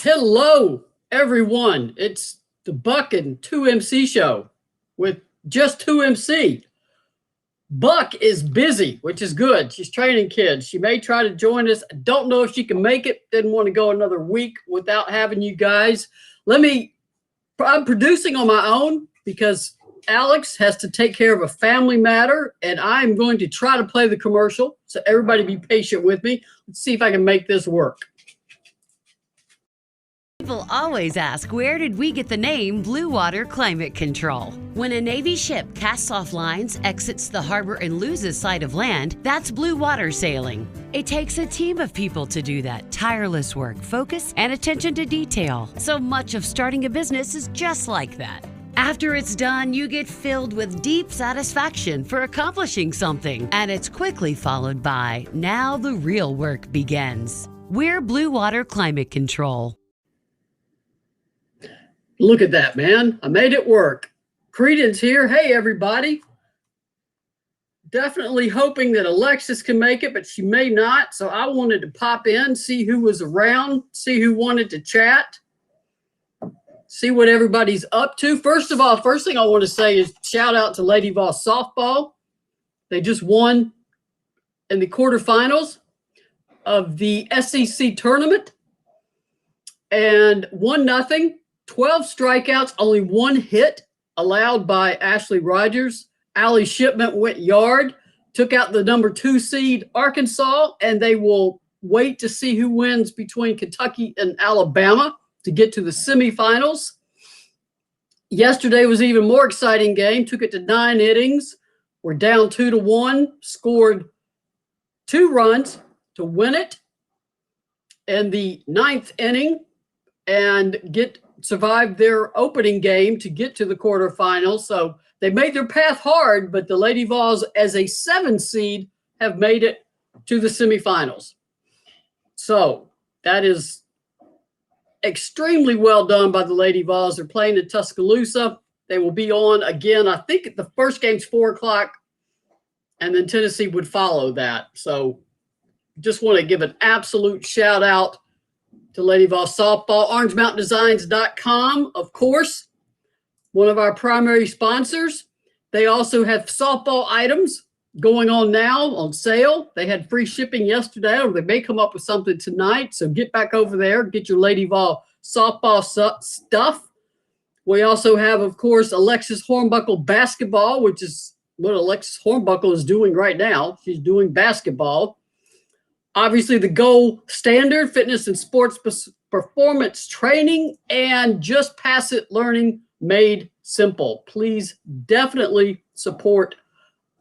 Hello, everyone. It's the Buck and 2MC show with just 2MC. Buck is busy, which is good. She's training kids. She may try to join us. I don't know if she can make it. Didn't want to go another week without having you guys. I'm producing on my own because Alex has to take care of a family matter, and I'm going to try to play the commercial. So everybody be patient with me. Let's see if I can make this work. People always ask, where did we get the name Blue Water Climate Control? When a Navy ship casts off lines, exits the harbor, and loses sight of land, that's blue water sailing. It takes a team of people to do that. Tireless work, focus, and attention to detail. So much of starting a business is just like that. After it's done, you get filled with deep satisfaction for accomplishing something. And it's quickly followed by, now the real work begins. We're Blue Water Climate Control. Look at that, man. I made it work. Credence here. Hey, everybody. Definitely hoping that Alexis can make it, but she may not. So I wanted to pop in, see who was around, see who wanted to chat, see what everybody's up to. First of all, first thing I want to say is shout out to Lady Voss softball. They just won in the quarterfinals of the SEC tournament and 1-0. 12 strikeouts, only one hit allowed by Ashley Rogers. Allie Shipment went yard, took out the number 2 seed Arkansas, and they will wait to see who wins between Kentucky and Alabama to get to the semifinals. Yesterday was an even more exciting game. Took it to 9 innings. We're down 2-1, scored 2 runs to win it in the 9th inning and survived their opening game to get to the quarterfinals. So they made their path hard, but the Lady Vols, as a 7 seed, have made it to the semifinals. So that is extremely well done by the Lady Vols. They're playing in Tuscaloosa. They will be on again. I think the first game's 4:00, and then Tennessee would follow that. So just want to give an absolute shout out to Lady Voss softball. OrangeMountainDesigns.com, of course, one of our primary sponsors. They also have softball items going on now on sale. They had free shipping yesterday, or they may come up with something tonight. So get back over there, get your Lady Voss softball stuff. We also have, of course, Alexis Hornbuckle basketball, which is what Alexis Hornbuckle is doing right now. She's doing basketball. Obviously, the gold standard, fitness and sports performance training, and Just Pass It learning made simple. Please definitely support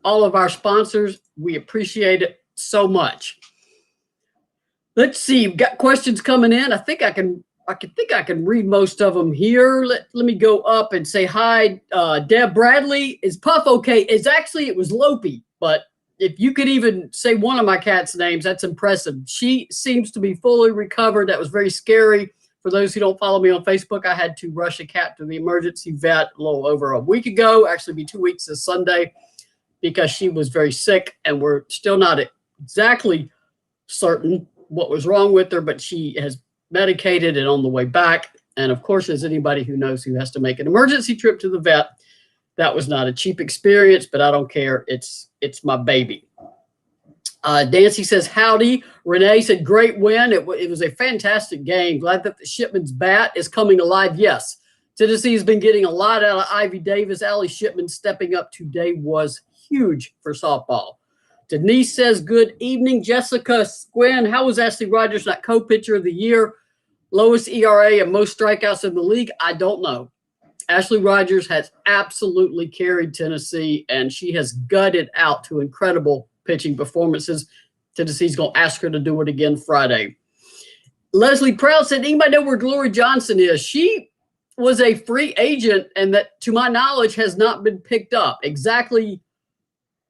all of our sponsors. We appreciate it so much. Let's see. We've got questions coming in. I think I can read most of them here. Let me go up and say hi. Deb Bradley. Is Puff okay? It was Lopi, but if you could even say one of my cat's names, that's impressive. She seems to be fully recovered. That was very scary. For those who don't follow me on Facebook, I had to rush a cat to the emergency vet a little over a week ago. Actually, be 2 weeks this Sunday, because she was very sick, and we're still not exactly certain what was wrong with her, but she has medicated and on the way back. And of course, as anybody who knows who has to make an emergency trip to the vet, that was not a cheap experience, but I don't care. It's my baby. Dancy says, howdy. Renee said, great win. It was a fantastic game. Glad that the Shipman's bat is coming alive. Yes, Tennessee has been getting a lot out of Ivy Davis. Allie Shipman stepping up today was huge for softball. Denise says, good evening. Jessica Squin, how was Ashley Rogers not co-pitcher of the year? Lowest ERA and most strikeouts in the league? I don't know. Ashley Rogers has absolutely carried Tennessee, and she has gutted out 2 incredible pitching performances. Tennessee's going to ask her to do it again Friday. Leslie Proud said, anybody know where Glory Johnson is? She was a free agent, and that, to my knowledge, has not been picked up. Exactly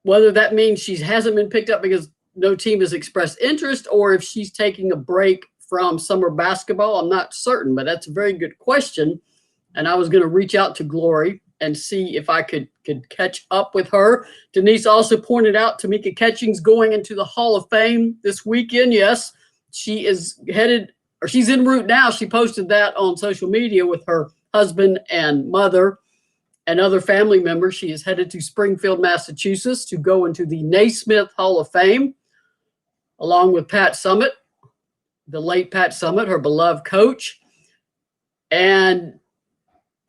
whether that means she hasn't been picked up because no team has expressed interest, or if she's taking a break from summer basketball, I'm not certain, but that's a very good question. And I was going to reach out to Glory and see if I could catch up with her. Denise also pointed out Tamika Catchings going into the Hall of Fame this weekend. Yes, she is headed or she's en route now. She posted that on social media with her husband and mother and other family members. She is headed to Springfield, Massachusetts to go into the Naismith Hall of Fame, along with Pat Summitt, the late Pat Summitt, her beloved coach. And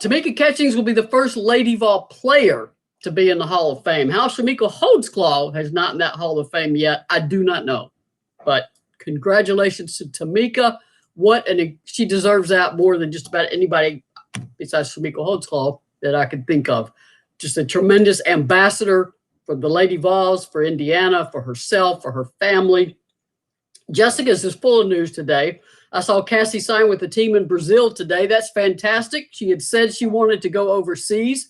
Tamika Catchings will be the first Lady Vol player to be in the Hall of Fame. How Shamika Holdsclaw has not in that Hall of Fame yet, I do not know. But congratulations to Tamika. She deserves that more than just about anybody besides Shamika Holdsclaw that I could think of. Just a tremendous ambassador for the Lady Vols, for Indiana, for herself, for her family. Jessica's is full of news today. I saw Cassie sign with the team in Brazil today. That's fantastic. She had said she wanted to go overseas.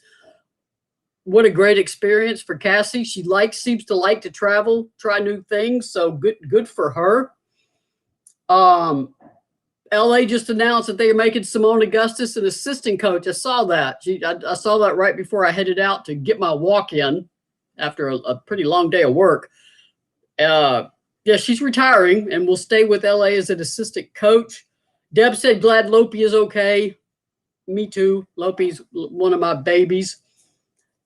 What a great experience for Cassie. She seems to like to travel, try new things. So good for her. LA just announced that they are making Simone Augustus an assistant coach. I saw that. I saw that right before I headed out to get my walk in after a pretty long day of work. Yeah, she's retiring and will stay with LA as an assistant coach. Deb said, glad Lopi is okay. Me too. Lopi's one of my babies.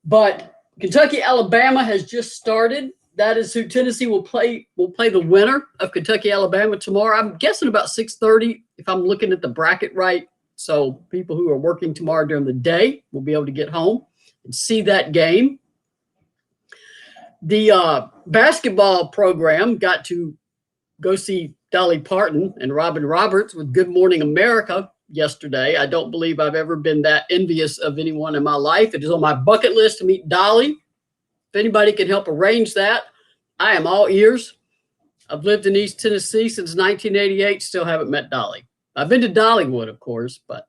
But Kentucky, Alabama has just started. That is who Tennessee will play the winner of Kentucky, Alabama tomorrow. I'm guessing about 6:30 if I'm looking at the bracket right. So people who are working tomorrow during the day will be able to get home and see that game. The basketball program got to go see Dolly Parton and Robin Roberts with Good Morning America yesterday. I don't believe I've ever been that envious of anyone in my life. It is on my bucket list to meet Dolly. If anybody can help arrange that, I am all ears. I've lived in East Tennessee since 1988. Still haven't met Dolly. I've been to Dollywood, of course, but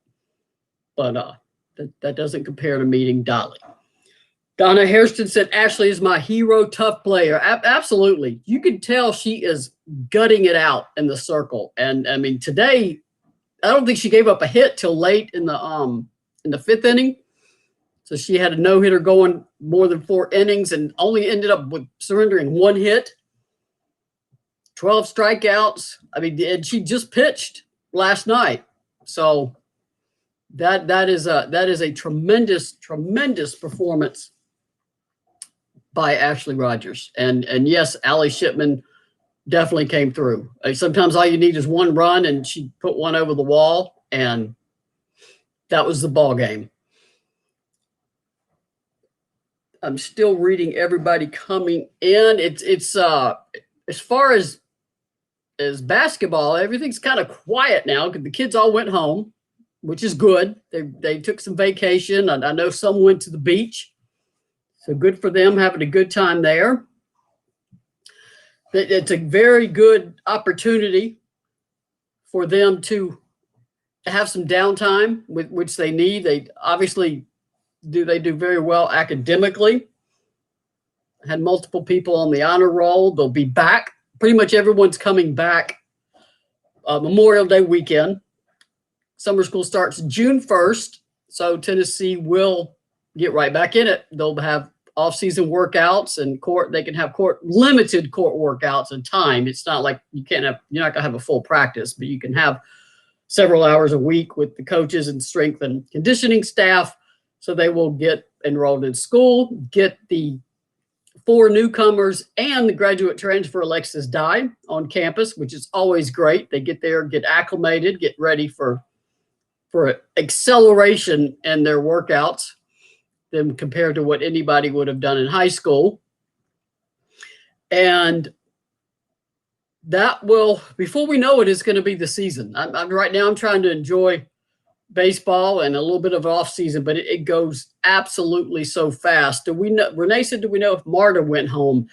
that doesn't compare to meeting Dolly. Donna Hairston said, Ashley is my hero, tough player. Absolutely. You can tell she is gutting it out in the circle. And I mean, today, I don't think she gave up a hit till late in the fifth inning. So she had a no-hitter going more than 4 innings and only ended up with surrendering 1 hit, 12 strikeouts. I mean, and she just pitched last night. So that is a tremendous performance by Ashley Rogers. And yes, Allie Shipman definitely came through. Sometimes all you need is one run, and she put one over the wall, and that was the ball game. I'm still reading everybody coming in. It's as far as basketball, everything's kind of quiet now because the kids all went home, which is good. They took some vacation. I know some went to the beach. So good for them, having a good time there. It's a very good opportunity for them to have some downtime, which they need. They obviously do very well academically. Had multiple people on the honor roll. They'll be back. Pretty much everyone's coming back Memorial Day weekend. Summer school starts June 1st, so Tennessee will get right back in it. They'll have off-season workouts and they can have limited court workouts and time. It's not like you're not going to have a full practice, but you can have several hours a week with the coaches and strength and conditioning staff. So they will get enrolled in school, get the 4 newcomers and the graduate transfer Alexis Dye on campus, which is always great. They get there, get acclimated, get ready for acceleration in their workouts than compared to what anybody would have done in high school. And that will, before we know it, is going to be the season. Right now I'm trying to enjoy baseball and a little bit of off season, but it goes absolutely so fast. Do we know? Renee said, do we know if Marta went home?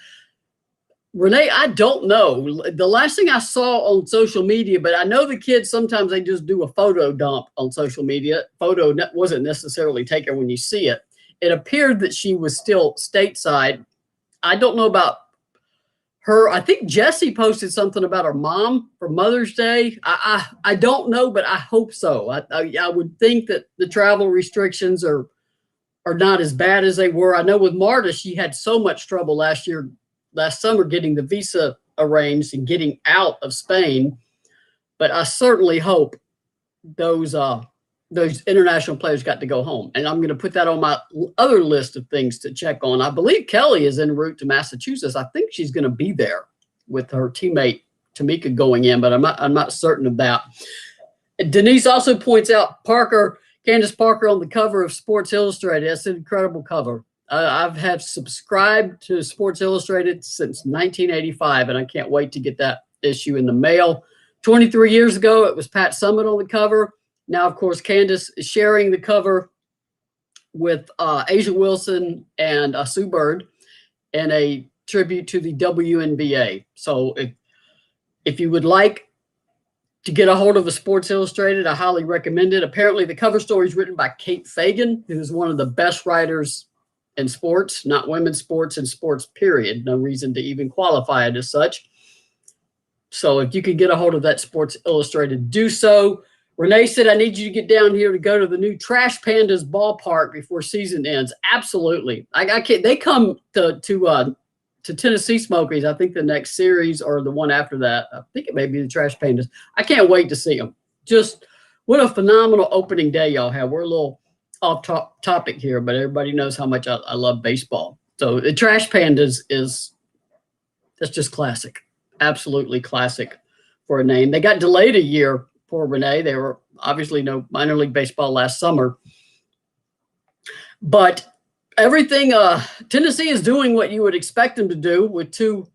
Renee, I don't know. The last thing I saw on social media, but I know the kids, sometimes they just do a photo dump on social media. Photo wasn't necessarily taken when you see it. It appeared that she was still stateside. I don't know about her. I think Jessie posted something about her mom for Mother's Day. I don't know, but I hope so. I would think that the travel restrictions are not as bad as they were. I know with Marta, she had so much trouble last summer getting the visa arranged and getting out of Spain. but I certainly hope those international players got to go home. And I'm going to put that on my other list of things to check on. I believe Kelly is en route to Massachusetts. I think she's going to be there with her teammate Tamika going in, but I'm not certain of that. Denise also points out Candace Parker on the cover of Sports Illustrated. That's an incredible cover. I've subscribed to Sports Illustrated since 1985, and I can't wait to get that issue in the mail. 23 years ago, it was Pat Summitt on the cover. Now, of course, Candace is sharing the cover with Asia Wilson and Sue Bird in a tribute to the WNBA. So if you would like to get a hold of a Sports Illustrated, I highly recommend it. Apparently, the cover story is written by Kate Fagan, who is one of the best writers in sports, not women's sports and sports, period. No reason to even qualify it as such. So if you could get a hold of that Sports Illustrated, do so. Renee said, I need you to get down here to go to the new Trash Pandas ballpark before season ends. Absolutely. I can't. They come to Tennessee Smokies, I think the next series or the one after that. I think it may be the Trash Pandas. I can't wait to see them. Just what a phenomenal opening day y'all have. We're a little off topic here, but everybody knows how much I love baseball. So the Trash Pandas that's just classic. Absolutely classic for a name. They got delayed a year. Poor Renee. They were obviously no minor league baseball last summer. But everything, Tennessee is doing what you would expect them to do with two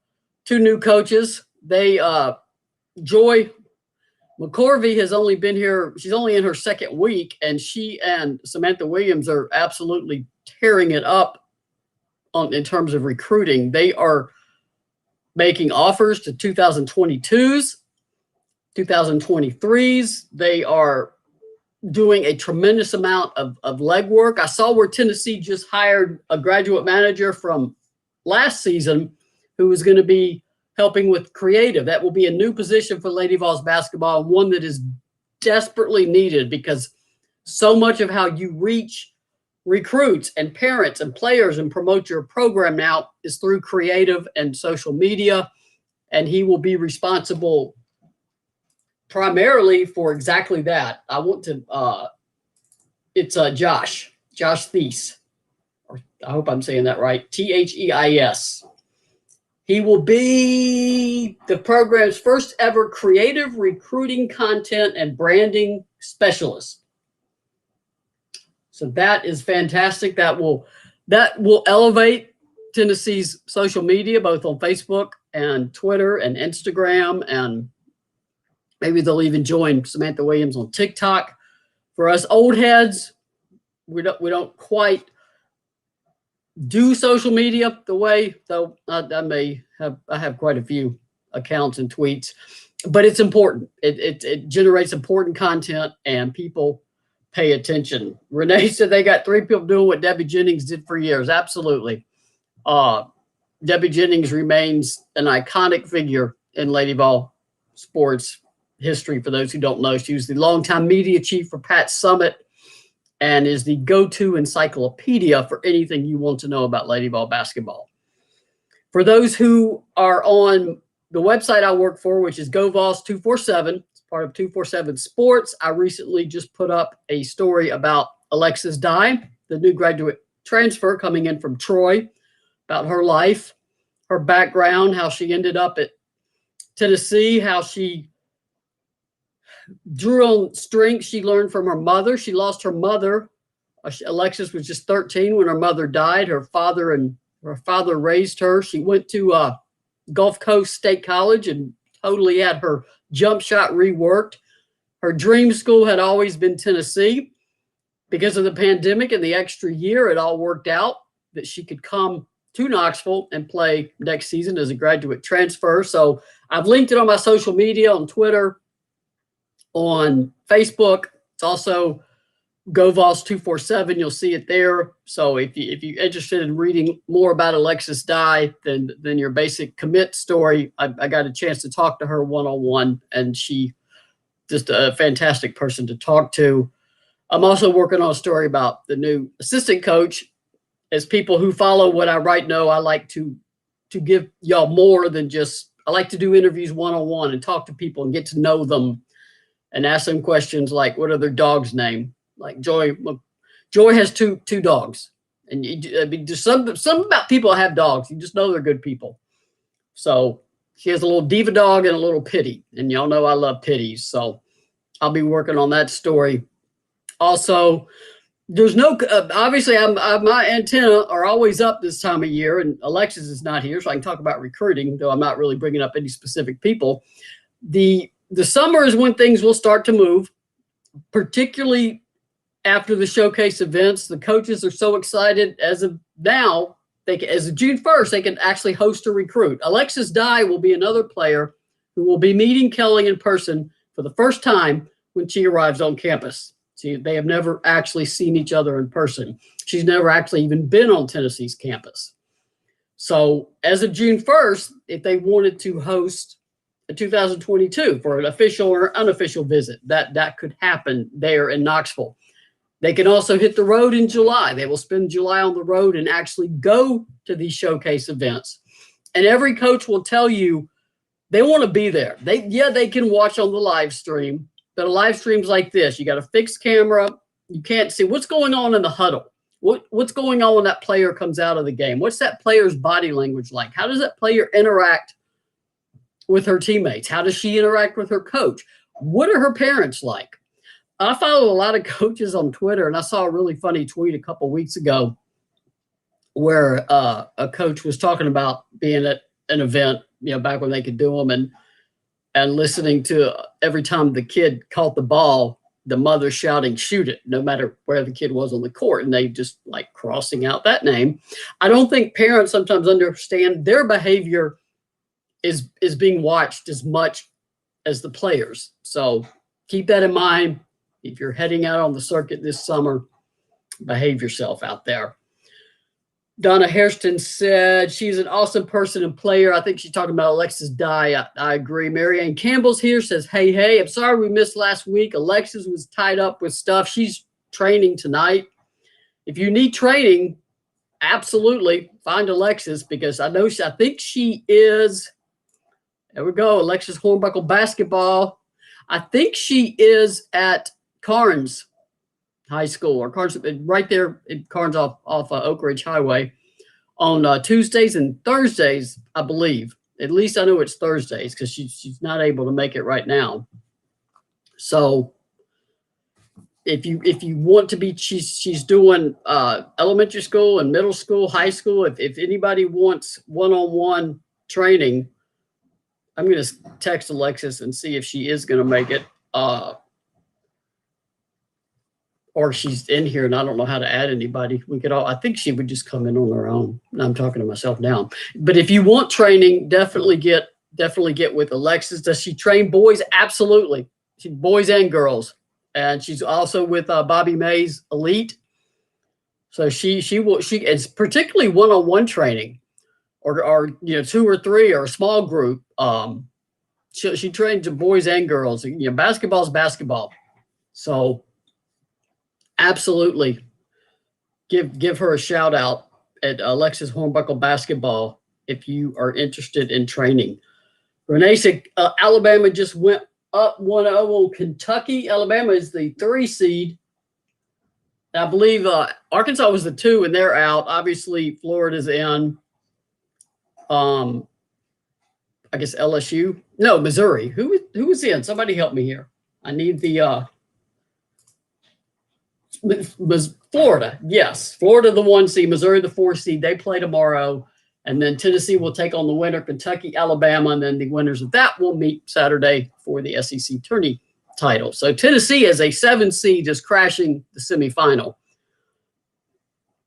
new coaches. Joy McCorvey has only been here. She's only in her second week, and she and Samantha Williams are absolutely tearing it up in terms of recruiting. They are making offers to 2022s. 2023s. They are doing a tremendous amount of legwork. I saw where Tennessee just hired a graduate manager from last season who is going to be helping with creative. That will be a new position for Lady Vols basketball, one that is desperately needed because so much of how you reach recruits and parents and players and promote your program now is through creative and social media. And he will be responsible primarily for exactly that. I want to, it's Josh Thies, or I hope I'm saying that right, Theis. He will be the program's first ever creative recruiting content and branding specialist. So that is fantastic. That will elevate Tennessee's social media, both on Facebook and Twitter and Instagram, and maybe they'll even join Samantha Williams on TikTok. For us old heads, we don't quite do social media the way, though I have quite a few accounts and tweets, but it's important. It generates important content and people pay attention. Renee said they got 3 people doing what Debbie Jennings did for years. Absolutely. Debbie Jennings remains an iconic figure in Lady Vol sports history. For those who don't know, she was the longtime media chief for Pat Summitt and is the go-to encyclopedia for anything you want to know about Lady Vol basketball. For those who are on the website I work for, which is GoVols247, it's part of 247 Sports, I recently just put up a story about Alexis Dye, the new graduate transfer coming in from Troy, about her life, her background, how she ended up at Tennessee, how she drew on strength she learned from her mother. She lost her mother. Alexis was just 13 when her mother died. Her father raised her. She went to Gulf Coast State College and totally had her jump shot reworked. Her dream school had always been Tennessee. Because of the pandemic and the extra year, it all worked out that she could come to Knoxville and play next season as a graduate transfer. So I've linked it on my social media, on Twitter, on Facebook. It's also GoVols247. You'll see it there. So if you're interested in reading more about Alexis Dye than your basic commit story, I got a chance to talk to her one-on-one, and she just a fantastic person to talk to. I'm also working on a story about the new assistant coach. As people who follow what I write know, I like to give y'all more than just, I like to do interviews one-on-one and talk to people and get to know them and ask them questions like, what are their dog's name? Like Joy has two dogs. And I mean, just some about people that have dogs. You just know they're good people. So she has a little diva dog and a little pitty. And y'all know I love pitties. So I'll be working on that story. Also, there's no, obviously, my antenna are always up this time of year, and Alexis is not here, so I can talk about recruiting, though I'm not really bringing up any specific people. The summer is when things will start to move, particularly after the showcase events. The coaches are so excited as of now. As of June 1st, they can actually host a recruit. Alexis Dye will be another player who will be meeting Kelly in person for the first time when she arrives on campus. See, they have never actually seen each other in person. She's never actually even been on Tennessee's campus. So as of June 1st, if they wanted to host a 2022 for an official or unofficial visit, that could happen there in Knoxville. They can also hit the road in July. They will spend July on the road and actually go to these showcase events. And every coach will tell you they want to be there. They can watch on the live stream, but a live stream's like this. You got a fixed camera. You can't see what's going on in the huddle. What's going on when that player comes out of the game? What's that player's body language like? How does that player interact with her teammates? How does she interact with her coach? What are her parents like? I follow a lot of coaches on Twitter, and I saw a really funny tweet a couple of weeks ago where a coach was talking about being at an event, back when they could do them, and listening to every time the kid caught the ball, the mother shouting, shoot it, no matter where the kid was on the court, and they just like crossing out that name. I don't think parents sometimes understand their behavior is being watched as much as the players. So keep that in mind. If you're heading out on the circuit this summer, behave yourself out there. Donna Hairston said she's an awesome person and player. I think she's talking about Alexis Dye. I agree. Marianne Campbell's here, says, hey, I'm sorry we missed last week. Alexis was tied up with stuff. She's training tonight. If you need training, absolutely find Alexis, because I think she is, there we go, Alexis Hornbuckle basketball. I think she is at Carnes High School, or Carnes, right there in Carnes off Oak Ridge Highway on Tuesdays and Thursdays, I believe. At least I know it's Thursdays, because she's not able to make it right now. So if you want to be, she's doing elementary school and middle school, high school. If anybody wants one-on-one training, I'm going to text Alexis and see if she is going to make it. Or she's in here and I don't know how to add anybody. I think she would just come in on her own. I'm talking to myself now. But if you want training, definitely get with Alexis. Does she train boys? Absolutely. Boys and girls. And she's also with Bobby May's Elite. So it's particularly one-on-one training, or 2 or 3 or a small group. She trains boys and girls. Basketball is basketball. So absolutely give her a shout out at Alexis Hornbuckle basketball if you are interested in training. Renee said Alabama just went up 1-0 on Kentucky. Alabama is the 3 seed. I believe Arkansas was the 2, and they're out. Obviously, Florida's in. I guess LSU. No, Missouri. Who was in? Somebody help me here. I need the Florida. Yes, Florida the 1 seed, Missouri the 4 seed. They play tomorrow, and then Tennessee will take on the winner, Kentucky, Alabama, and then the winners of that will meet Saturday for the SEC tourney title. So Tennessee as a 7 seed is crashing the semifinal.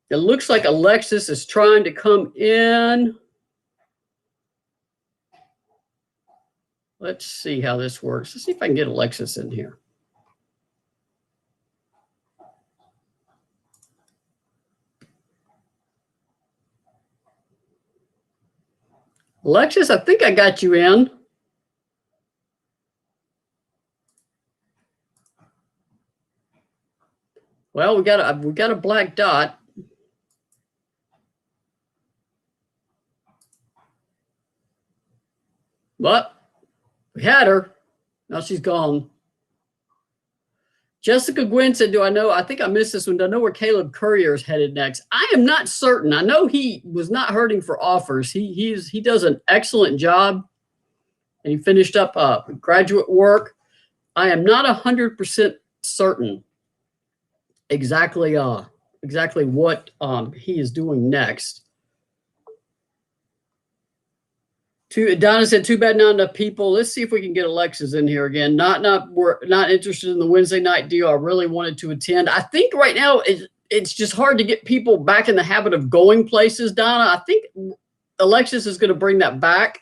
It looks like Alexis is trying to come in. Let's see how this works. Let's see if I can get Alexis in here. Alexis, I think I got you in. Well, we got a black dot. But we had her. Now she's gone. Jessica Gwynn said, do I know? I think I missed this one. Do I know where Caleb Courier is headed next? I am not certain. I know he was not hurting for offers. He does an excellent job, and he finished up graduate work. I am not 100% certain exactly what he is doing next. Donna said, too bad not enough people. Let's see if we can get Alexis in here again. Not interested in the Wednesday night deal. I really wanted to attend. I think right now it's just hard to get people back in the habit of going places, Donna. I think Alexis is going to bring that back.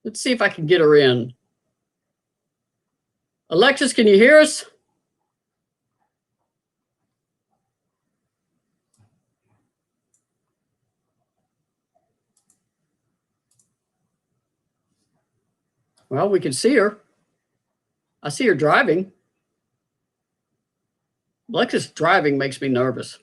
Let's see if I can get her in. Alexis, can you hear us? Well, we can see her. I see her driving. Alexis driving makes me nervous.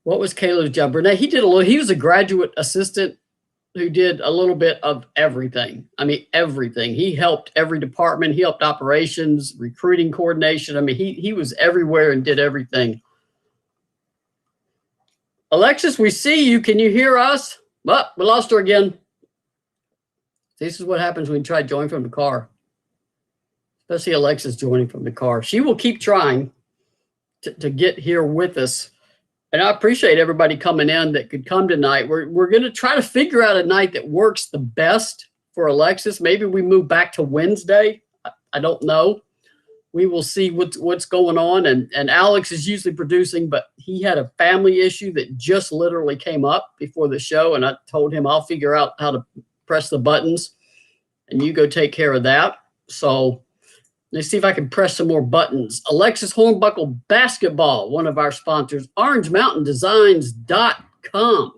What was Caleb's job? Renee, he was a graduate assistant who did a little bit of everything. I mean, everything. He helped every department. He helped operations, recruiting coordination. I mean, he was everywhere and did everything. Alexis, we see you. Can you hear us? Well, we lost her again. This is what happens when you try to join from the car. Especially Alexis joining from the car. She will keep trying to get here with us. And I appreciate everybody coming in that could come tonight. We're going to try to figure out a night that works the best for Alexis. Maybe we move back to Wednesday. I don't know. We will see what's going on. And Alex is usually producing, but he had a family issue that just literally came up before the show. And I told him I'll figure out how to press the buttons and you go take care of that. So let's see if I can press some more buttons. Alexis Hornbuckle Basketball, one of our sponsors, OrangeMountainDesigns.com.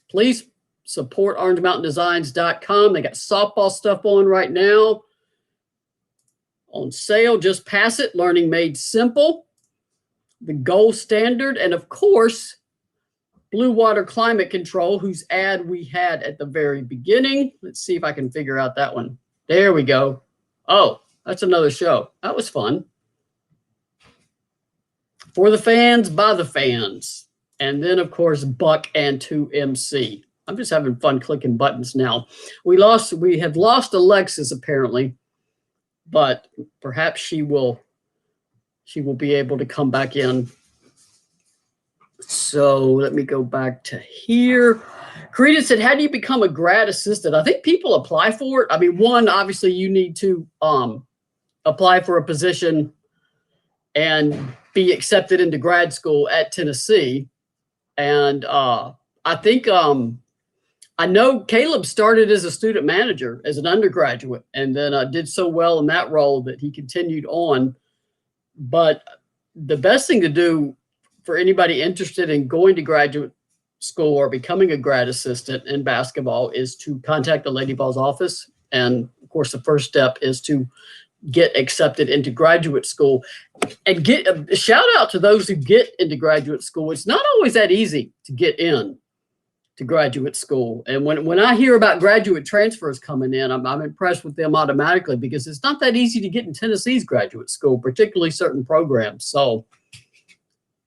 Please support OrangeMountainDesigns.com. They got softball stuff on right now. On sale, just pass it. Learning Made Simple, the gold standard, and of course, Blue Water Climate Control, whose ad we had at the very beginning. Let's see if I can figure out that one. There we go. Oh, that's another show. That was fun. For the fans, by the fans. And then, of course, Buck and 2MC. I'm just having fun clicking buttons now. We have lost Alexis, apparently. But perhaps she will be able to come back in. So let me go back to here. Karita said, how do you become a grad assistant? I think people apply for it. I mean, one, obviously you need to apply for a position and be accepted into grad school at Tennessee. And I think I know Caleb started as a student manager as an undergraduate and then did so well in that role that he continued on. But the best thing to do for anybody interested in going to graduate school or becoming a grad assistant in basketball is to contact the Lady Vols office. And of course, the first step is to get accepted into graduate school and get a shout out to those who get into graduate school. It's not always that easy to get in to graduate school. And when I hear about graduate transfers coming in, I'm impressed with them automatically because it's not that easy to get in Tennessee's graduate school, particularly certain programs. So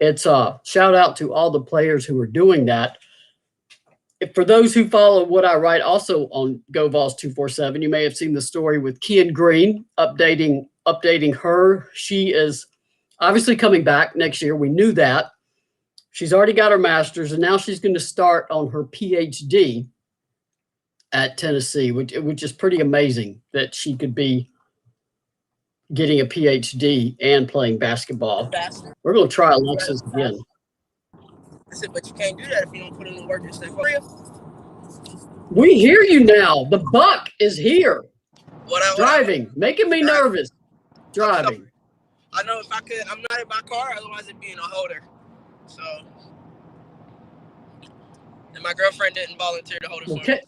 it's a shout out to all the players who are doing that. For those who follow what I write also on GoVols 247, you may have seen the story with Kian Green updating her. She is obviously coming back next year. We knew that. She's already got her master's, and now she's going to start on her PhD at Tennessee, which is pretty amazing that she could be getting a PhD and playing basketball. We're going to try Alexis again. I said, but you can't do that if you don't put in the work and stay focused. We hear you now. The Buck is here. Driving, making me nervous. Driving. I know if I could, I'm not in my car, otherwise it'd be in a holder. So, and my girlfriend didn't volunteer to hold it for me.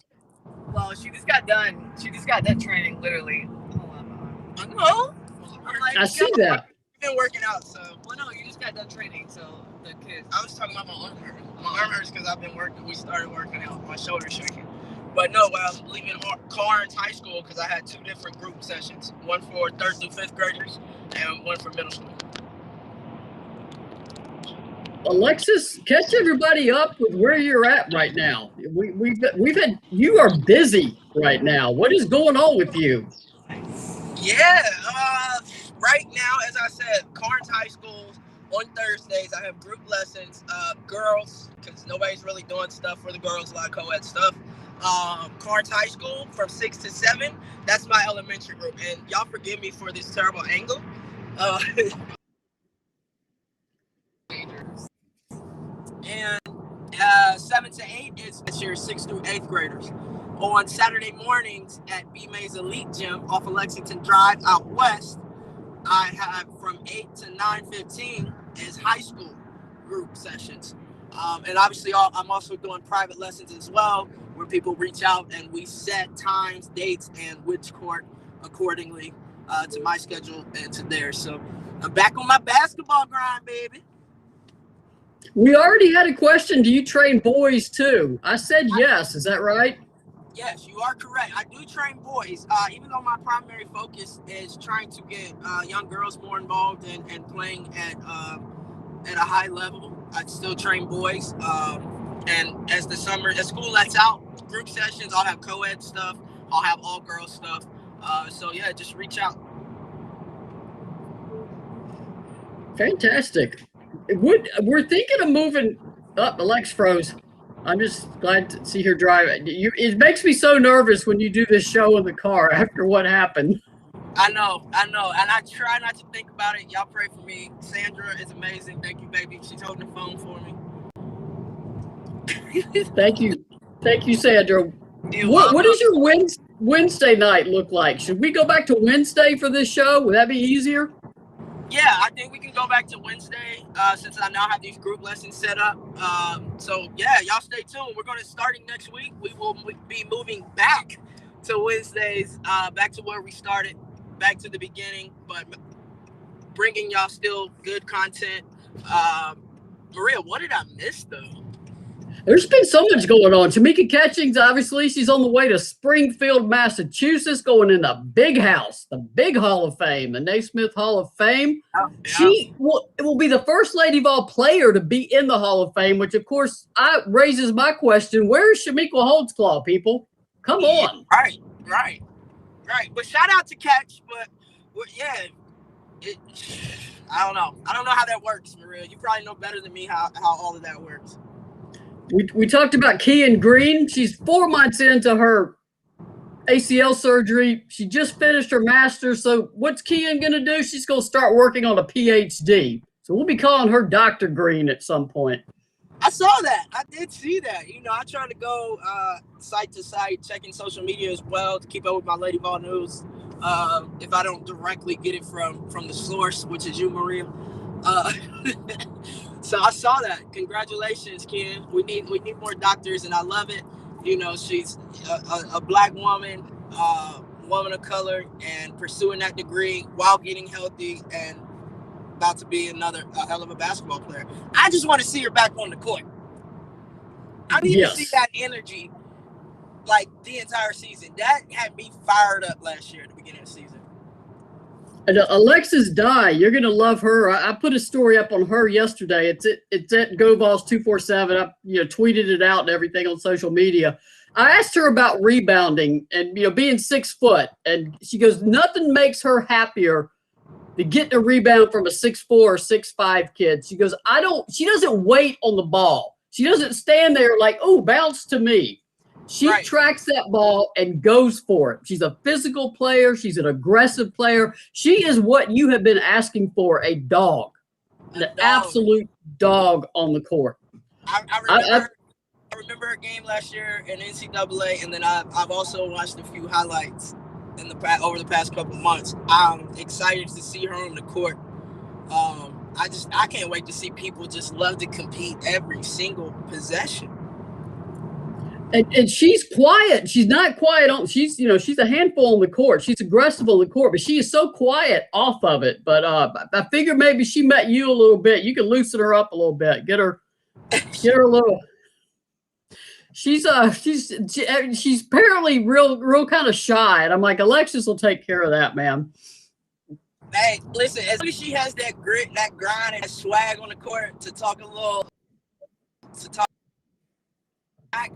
Well, she just got done. She just got done training, literally. I know. I see that. You've been working out, so. Well, no, you just got done training, so the kids. I was talking about my arm hurts. My arm hurts because I've been working. We started working out. My shoulder's shaking. But no, I was leaving Carnes High School because I had 2 different group sessions, one for 3rd through 5th graders and one for middle school. Alexis, catch everybody up with where you're at right now. We've had you are busy right now. What is going on with you? Yeah, right now, as I said, Carnes High School on Thursdays. I have group lessons, girls, because nobody's really doing stuff for the girls, a lot of co-ed stuff. Carnes High School from 6 to 7. That's my elementary group, and y'all forgive me for this terrible angle. And 7 to 8 is your 6th through 8th graders. On Saturday mornings at B May's Elite Gym off of Lexington Drive out west, I have from 8 to 9:15 is high school group sessions. And obviously I'm also doing private lessons as well, where people reach out and we set times, dates, and which court accordingly to my schedule and to theirs. So I'm back on my basketball grind, baby. We already had a question. Do you train boys too? I said yes. Is that right? Yes, you are correct. I do train boys, even though my primary focus is trying to get young girls more involved and playing at a high level. I still train boys. And as school lets out, group sessions, I'll have co-ed stuff. I'll have all girls stuff. So yeah, just reach out. Fantastic. We're thinking of moving up. Alex froze. I'm just glad to see her drive. It makes me so nervous when you do this show in the car after what happened. I know. And I try not to think about it. Y'all pray for me. Sandra is amazing. Thank you, baby. She's holding the phone for me. Thank you, Sandra. What does your Wednesday night look like? Should we go back to Wednesday for this show? Would that be easier? Yeah, I think we can go back to Wednesday since I now have these group lessons set up. So yeah, y'all stay tuned. We're starting next week. We will be moving back to Wednesdays, back to where we started, back to the beginning, but bringing y'all still good content. Maria, what did I miss though? There's been so much going on. Tamika Catchings, obviously, she's on the way to Springfield, Massachusetts, going in the big house, the big Hall of Fame, the Naismith Hall of Fame. Oh, yeah. She will be the first Lady Vol player to be in the Hall of Fame, which, of course, raises my question, where's Shamiqua Holdsclaw, people? Come on. Right. But shout out to Catch, but yeah, I don't know. I don't know how that works, Maria. You probably know better than me how all of that works. We talked about Kian Green. She's 4 months into her ACL surgery. She just finished her master's. So what's Kian going to do? She's going to start working on a PhD. So we'll be calling her Dr. Green at some point. I saw that. I did see that. I try to go site to site, checking social media as well to keep up with my Lady Vol news. If I don't directly get it from the source, which is you, Maria. So I saw that. Congratulations, Ken. We need more doctors, and I love it. She's a Black woman, woman of color, and pursuing that degree while getting healthy and about to be another hell of a basketball player. I just want to see her back on the court. I need to see that energy like the entire season. That had me fired up last year at the beginning of the season. And Alexis Dye, you're going to love her. I put a story up on her yesterday. It's at GoVols247. I tweeted it out and everything on social media. I asked her about rebounding and being 6 foot, and she goes, nothing makes her happier than getting a rebound from a 6'4" or 6'5" kid. She goes, she doesn't wait on the ball. She doesn't stand there like, oh, bounce to me. She tracks that ball and goes for it. She's a physical player. She's an aggressive player. She is what you have been asking for, a dog. An absolute dog on the court. I remember her game last year in NCAA, and then I've also watched a few highlights over the past couple months. I'm excited to see her on the court. I can't wait to see people just love to compete every single possession. And she's quiet. She's not quiet she's a handful on the court. She's aggressive on the court, but she is so quiet off of it. But I figured maybe she met you a little bit. You can loosen her up a little bit. Get her a little. she's apparently real kind of shy, and I'm like, Alexis will take care of that, man. Hey, listen, as long as she has that grit, that grind, and that swag on the court to talk. I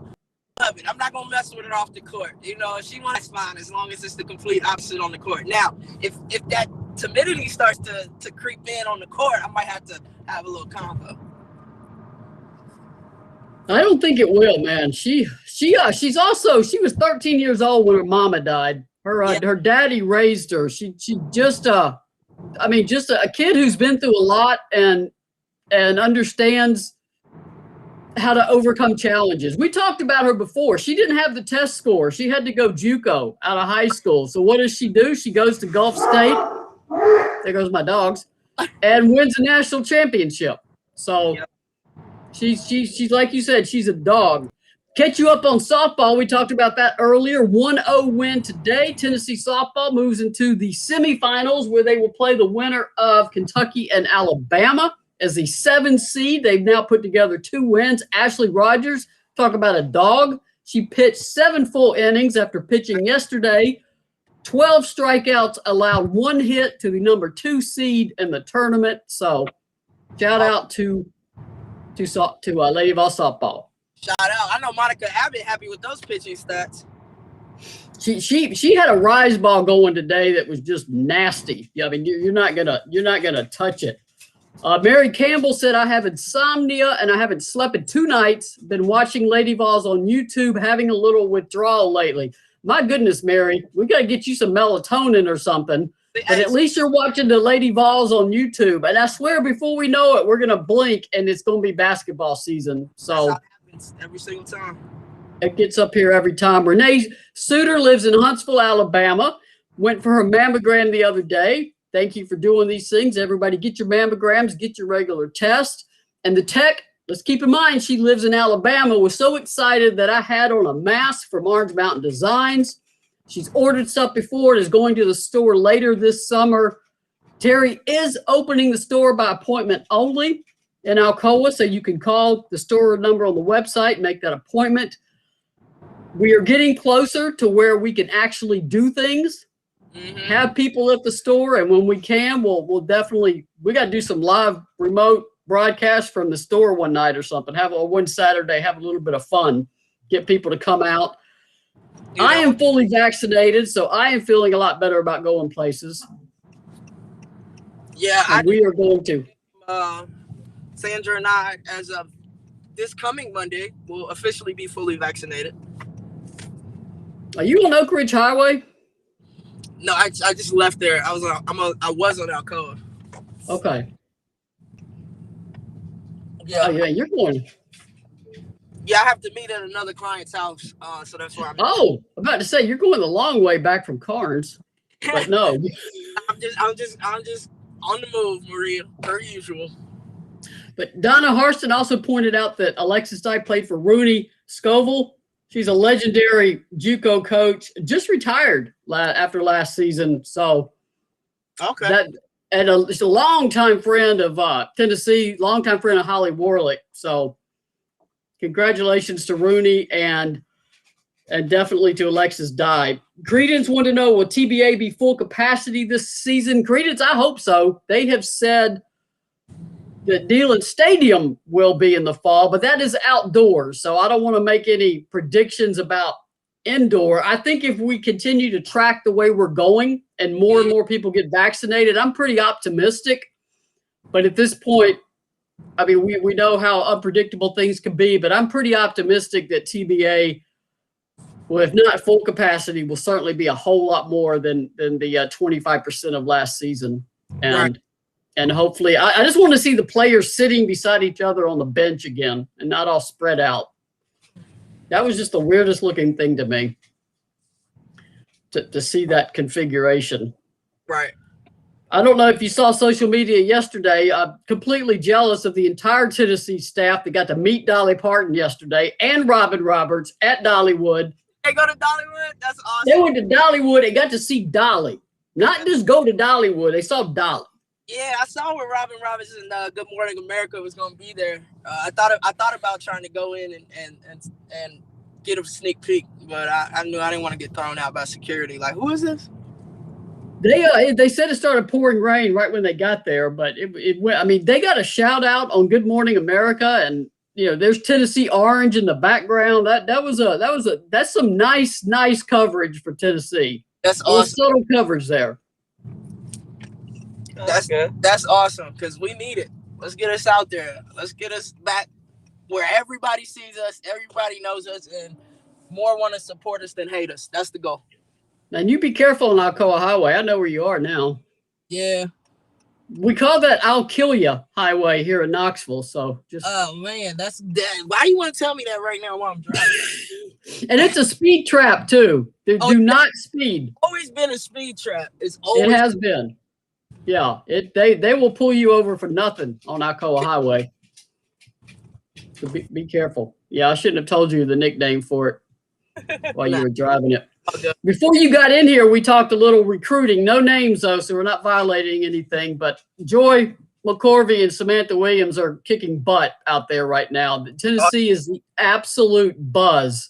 love it. I'm not gonna mess with her off the court. You know, if she wants, fine, as long as it's the complete opposite on the court. Now, if that timidity starts to creep in on the court, I might have to have a little combo. I don't think it will, man. She was 13 years old when her mama died. Her daddy raised her. She just a kid who's been through a lot and understands how to overcome challenges. We talked about her before. She didn't have the test score. She had to go JUCO out of high school. So what does she do? She goes to Gulf State. There goes my dogs, and wins a national championship. So she's like you said, she's a dog. Catch you up on softball. We talked about that earlier. 1-0 win today. Tennessee softball moves into the semifinals where they will play the winner of Kentucky and Alabama as the 7 seed. They've now put together 2 wins. Ashley Rogers, talk about a dog. She pitched 7 full innings after pitching yesterday. 12 strikeouts, allowed 1 hit to the number 2 seed in the tournament. So shout out to Lady Vols softball. Shout out. I know Monica Abbott happy with those pitching stats. She had a rise ball going today that was just nasty. I mean, you're not gonna touch it. Mary Campbell said, I have insomnia and I haven't slept in 2 nights. Been watching Lady Vols on YouTube, having a little withdrawal lately. My goodness, Mary, we got to get you some melatonin or something. But at least you're watching the Lady Vols on YouTube. And I swear, before we know it, we're going to blink and it's going to be basketball season. So that's how it happens every single time. It gets up here every time. Renee Suter lives in Huntsville, Alabama. Went for her mammogram the other day. Thank you for doing these things. Everybody get your mammograms, get your regular test. And the tech, let's keep in mind, she lives in Alabama, was so excited that I had on a mask from Orange Mountain Designs. She's ordered stuff before and is going to the store later this summer. Terry is opening the store by appointment only in Alcoa, so you can call the store number on the website, make that appointment. We are getting closer to where we can actually do things. Have people at the store, and when we can, we'll definitely, we got to do some live remote broadcast from the store one night or something. Have one Saturday, have a little bit of fun, get people to come out. I am fully vaccinated, so I am feeling a lot better about going places. Yeah, we are going to. Sandra and I, as of this coming Monday, will officially be fully vaccinated. Are you on Oak Ridge Highway? No, I just left there. I was on Alcoa. Okay. Yeah. Oh, yeah, you're going. Yeah, I have to meet at another client's house, so that's where I'm. Oh, I'm about to say you're going the long way back from Carnes, but no. I'm just on the move, Maria, per usual. But Donna Harston also pointed out that Alexis Dyke played for Rooney Scoville. She's a legendary JUCO coach, just retired after last season. So, okay. She's a longtime friend of Tennessee, longtime friend of Holly Warlick. So, congratulations to Rooney and definitely to Alexis Dyke. Credence wanted to know, will TBA be full capacity this season? Credence, I hope so. They have said that Neyland Stadium will be in the fall, but that is outdoors. So I don't want to make any predictions about indoor. I think if we continue to track the way we're going and more people get vaccinated, I'm pretty optimistic. But at this point, I mean, we know how unpredictable things can be, but I'm pretty optimistic that TBA, well, if not full capacity, will certainly be a whole lot more than the 25% of last season. And hopefully, I just want to see the players sitting beside each other on the bench again and not all spread out. That was just the weirdest looking thing to me, to see that configuration. Right. I don't know if you saw social media yesterday. I'm completely jealous of the entire Tennessee staff that got to meet Dolly Parton yesterday and Robin Roberts at Dollywood. They go to Dollywood? That's awesome. They went to Dollywood and got to see Dolly. Not just go to Dollywood. They saw Dolly. Yeah, I saw where Robin Roberts and Good Morning America was going to be there. I thought about trying to go in and get a sneak peek, but I knew I didn't want to get thrown out by security. Like, who is this? They said it started pouring rain right when they got there, but it went. I mean, they got a shout out on Good Morning America, and there's Tennessee orange in the background. That's some nice coverage for Tennessee. That's awesome. Subtle coverage there. That's good. That's awesome because we need it. Let's get us out there. Let's get us back where everybody sees us, everybody knows us, and more want to support us than hate us. That's the goal. And you be careful on Alcoa Highway. I know where you are now. Yeah. We call that I'll Kill Ya Highway here in Knoxville. So just. Oh, man. That's that. Why you want to tell me that right now while I'm driving? And it's a speed trap, too. Do not speed. Always been a speed trap. It has been. Yeah. They will pull you over for nothing on Alcoa Highway. So be careful. Yeah, I shouldn't have told you the nickname for it while you were driving it. Before you got in here, we talked a little recruiting. No names, though, so we're not violating anything. But Joy McCorvey and Samantha Williams are kicking butt out there right now. Tennessee is the absolute buzz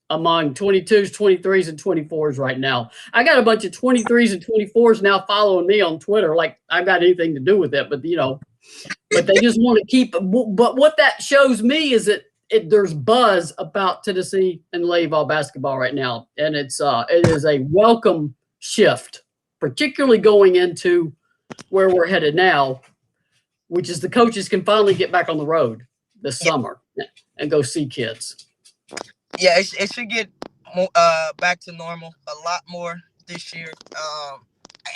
among 22s, 23s, and 24s right now. I got a bunch of 23s and 24s now following me on Twitter. Like, I've got anything to do with it, but, but they just want to keep. But what that shows me is that there's buzz about Tennessee and Layville basketball right now, and it is a welcome shift, particularly going into where we're headed now, which is the coaches can finally get back on the road this summer and go see kids. Yeah, it should get back to normal a lot more this year,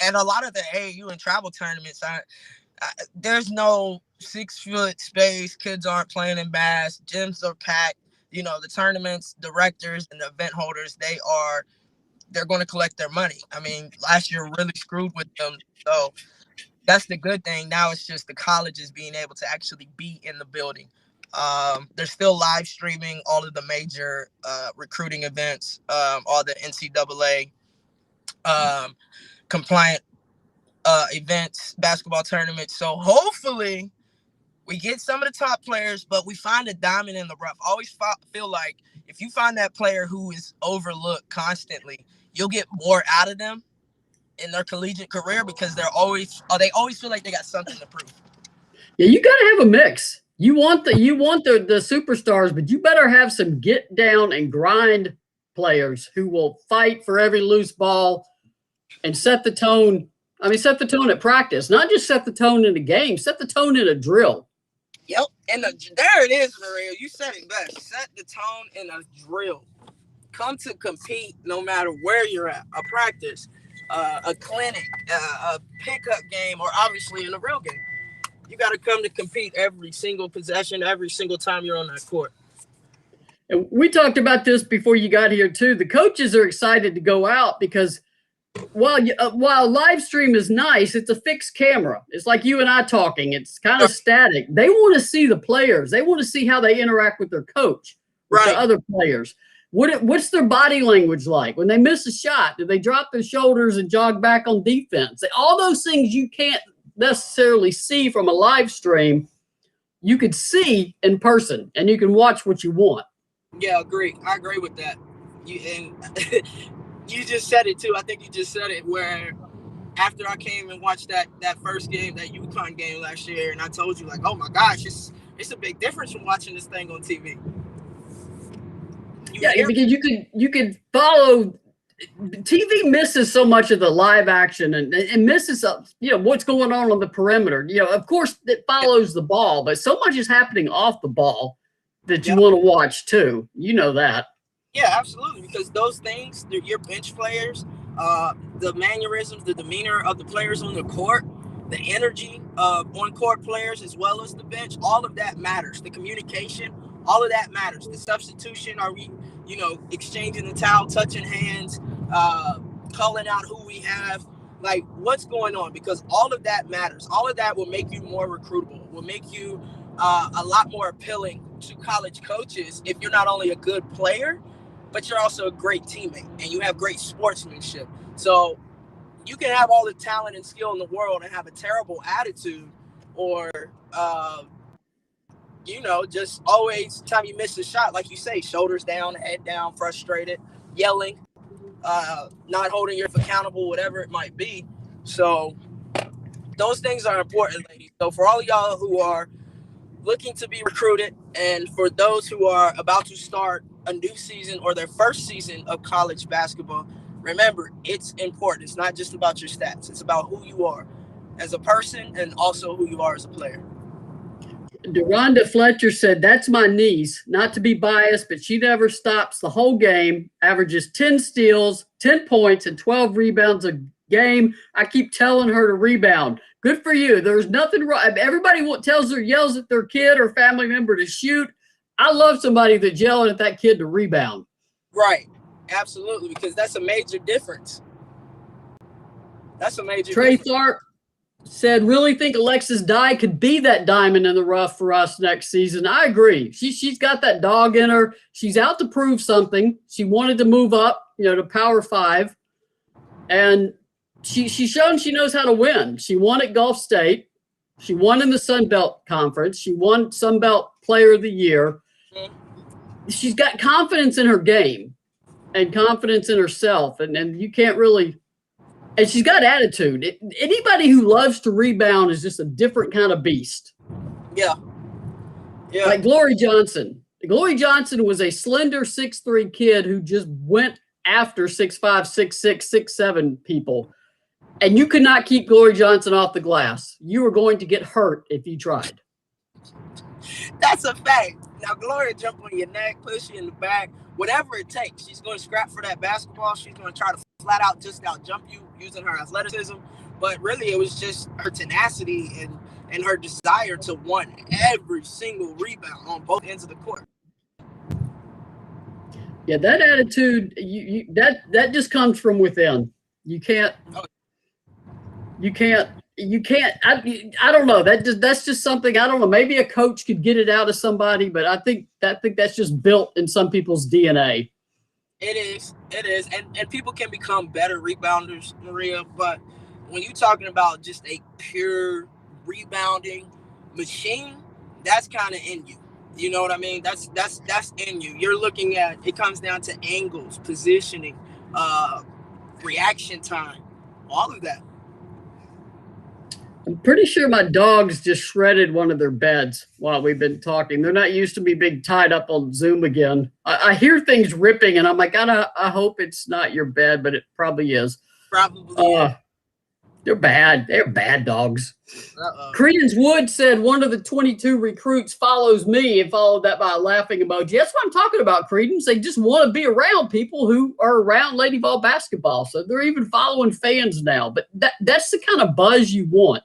and a lot of the AAU and travel tournaments. There's no 6-foot space. Kids aren't playing in bass. Gyms are packed. The tournaments, directors, and the event holders, they're going to collect their money. I mean, last year really screwed with them. So that's the good thing. Now it's just the colleges being able to actually be in the building. They're still live streaming all of the major recruiting events, all the NCAA compliant events, basketball tournaments. So hopefully we get some of the top players, but we find a diamond in the rough. I always feel like if you find that player who is overlooked constantly, you'll get more out of them in their collegiate career because they always feel like they got something to prove. Yeah, you got to have a mix. You want the superstars, but you better have some get down and grind players who will fight for every loose ball and set the tone. I mean, set the tone at practice, not just set the tone in a game, set the tone in a drill. Yep. And there it is, Maria. You said it best. Set the tone in a drill. Come to compete no matter where you're at. A practice, a clinic, a pickup game, or obviously in a real game. You got to come to compete every single possession, every single time you're on that court. And we talked about this before you got here, too. The coaches are excited to go out because while live stream is nice, it's a fixed camera. It's like you and I talking. It's kind of static. They want to see the players. They want to see how they interact with their coach, with the other players. What's their body language like? When they miss a shot, do they drop their shoulders and jog back on defense? All those things you can't necessarily see from a live stream, you could see in person, and you can watch what you want. Yeah, agree. I agree with that. You just said it too. I think you just said it where after I came and watched that first game, that UConn game last year, and I told you, like, oh my gosh, it's a big difference from watching this thing on TV. Because you could follow. TV misses so much of the live action and misses what's going on the perimeter. Of course it follows the ball, but so much is happening off the ball that you want to watch too. You know that. Yeah, absolutely. Because those things, your bench players, the mannerisms, the demeanor of the players on the court, the energy of on-court players as well as the bench, all of that matters. The communication, all of that matters. The substitution, are we, exchanging the towel, touching hands, calling out who we have, like what's going on? Because all of that matters. All of that will make you more recruitable, will make you a lot more appealing to college coaches if you're not only a good player, but you're also a great teammate and you have great sportsmanship. So you can have all the talent and skill in the world and have a terrible attitude or just always time you miss a shot, like you say, shoulders down, head down, frustrated, yelling, not holding yourself accountable, whatever it might be. So those things are important, ladies. So for all of y'all who are looking to be recruited, and for those who are about to start a new season or their first season of college basketball, remember, it's important. It's not just about your stats. It's about who you are as a person and also who you are as a player. Deronda Fletcher said, that's my niece. Not to be biased, but she never stops the whole game, averages 10 steals, 10 points, and 12 rebounds a game. I keep telling her to rebound. Good for you. There's nothing wrong. Everybody yells at their kid or family member to shoot. I love somebody that's yelling at that kid to rebound. Right. Absolutely, because that's a major difference. Trey Tharp said, really think Alexis Dye could be that diamond in the rough for us next season. I agree. She's got that dog in her. She's out to prove something. She wanted to move up, to Power 5. And she's shown she knows how to win. She won at Gulf State. She won in the Sun Belt Conference. She won Sun Belt Player of the Year. She's got confidence in her game and confidence in herself. And you can't really – and she's got attitude. Anybody who loves to rebound is just a different kind of beast. Yeah. Like Glory Johnson. Glory Johnson was a slender 6'3" kid who just went after 6'5", 6'6", 6'7" people. And you could not keep Glory Johnson off the glass. You were going to get hurt if you tried. That's a fact. Now, Gloria jump on your neck, push you in the back, whatever it takes. She's going to scrap for that basketball. She's going to try to flat out jump you using her athleticism. But really, it was just her tenacity and her desire to want every single rebound on both ends of the court. Yeah, that attitude, that just comes from within. You can't. I don't know. That's just something. I don't know. Maybe a coach could get it out of somebody, but I think that's just built in some people's DNA. It is, and people can become better rebounders, Maria. But when you're talking about just a pure rebounding machine, that's kind of in you. You know what I mean? That's in you. You're looking at. It comes down to angles, positioning, reaction time, all of that. I'm pretty sure my dogs just shredded one of their beds while we've been talking. They're not used to me being tied up on Zoom again. I hear things ripping, and I'm like, I hope it's not your bed, but it probably is. Probably. They're bad. They're bad dogs. Credence Wood said one of the 22 recruits follows me, and followed that by a laughing emoji. That's what I'm talking about, Credence. They just want to be around people who are around Lady Vol basketball. So they're even following fans now. But that's the kind of buzz you want.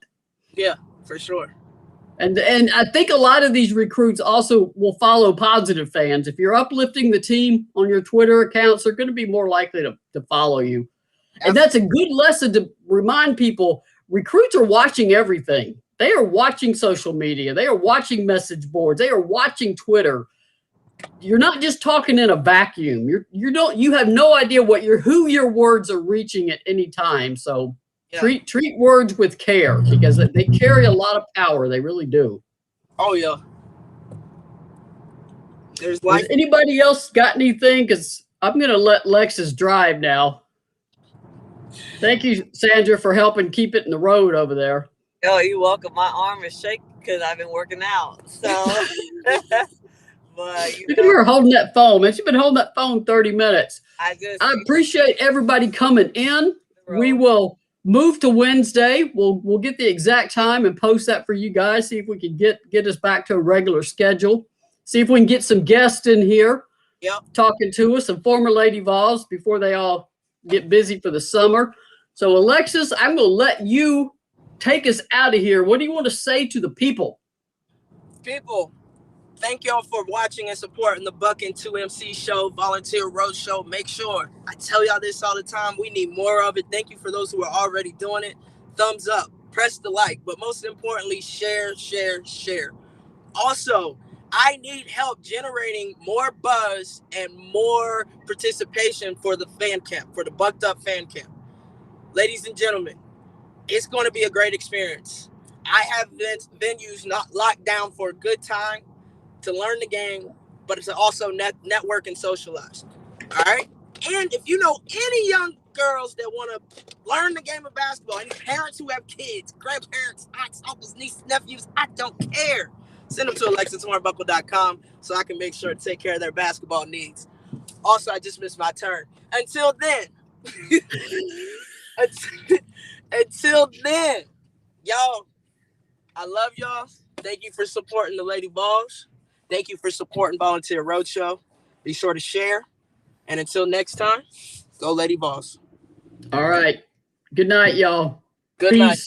Yeah, for sure. And I think a lot of these recruits also will follow positive fans. If you're uplifting the team on your Twitter accounts, they're going to be more likely to follow you. And that's a good lesson to remind people. Recruits are watching everything. They are watching social media. They are watching message boards. They are watching Twitter. You're not just talking in a vacuum. You have no idea who your words are reaching at any time. So treat words with care, because they carry a lot of power. They really do. Oh yeah. Has anybody else got anything? Because I'm going to let Lexus drive now. Thank you, Sandra, for helping keep it in the road over there. Oh, you're welcome. My arm is shaking because I've been working out. So, but you were holding that phone, man. She's been holding that phone 30 minutes. I appreciate everybody coming in. We will move to Wednesday. We'll get the exact time and post that for you guys. See if we can get us back to a regular schedule. See if we can get some guests in here. Yep. Talking to us, some former Lady Vols before they all get busy for the summer. So, Alexis, I'm going to let you take us out of here. What do you want to say to the people? People, thank y'all for watching and supporting the Buck and 2MC show, Volunteer Roadshow. Make sure, I tell y'all this all the time, we need more of it. Thank you for those who are already doing it. Thumbs up, press the like, but most importantly, share. Also, I need help generating more buzz and more participation for the fan camp, for the Bucked Up fan camp. Ladies and gentlemen, it's going to be a great experience. I have venues not locked down for a good time. to learn the game, but to also network and socialize. All right. And if you know any young girls that want to learn the game of basketball, any parents who have kids, grandparents, aunts, uncles, nieces, nephews, I don't care. Send them to alexishornbuckle.com so I can make sure to take care of their basketball needs. Also, I just missed my turn. Until then, until then, y'all, I love y'all. Thank you for supporting the Lady Balls. Thank you for supporting Volunteer Roadshow. Be sure to share. And until next time, go Lady Balls. All right. Good night, y'all. Good Peace. night.